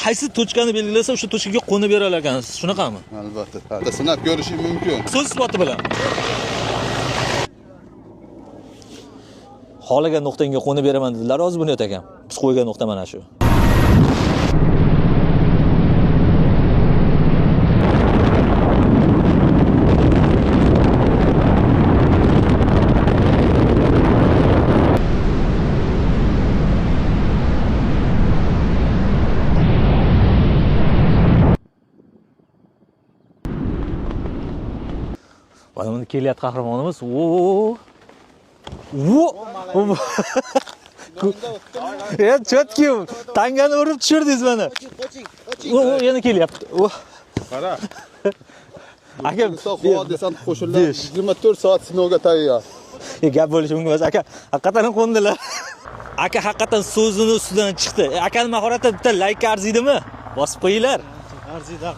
qaysi tochkani belgilasa, o'sha tochkaga qo'nib bera olasiz. Shunaqami? Albatta. Sinab ko'rishing mumkin. So'z isboti bilan. Xohlagan nuqtangga qo'nib beraman dedilar, hozir buni aytagan. Biz qo'ygan nuqta mana shu. Mana kelyapti qahramonimiz. Chotki, tangani urib tushirdingiz mana. Yana kelyapti. Qara. Aka, hodisani qo'shinlar 24 soat sinovga tayyor. Gap bo'lishi mumkin emas. Aka, haqiqatan qo'ndilar. Aka haqiqatan so'zini ustidan chiqdi. Akani mahorati bitta like arziydimi? Bosib qo'yinglar. Arziydi.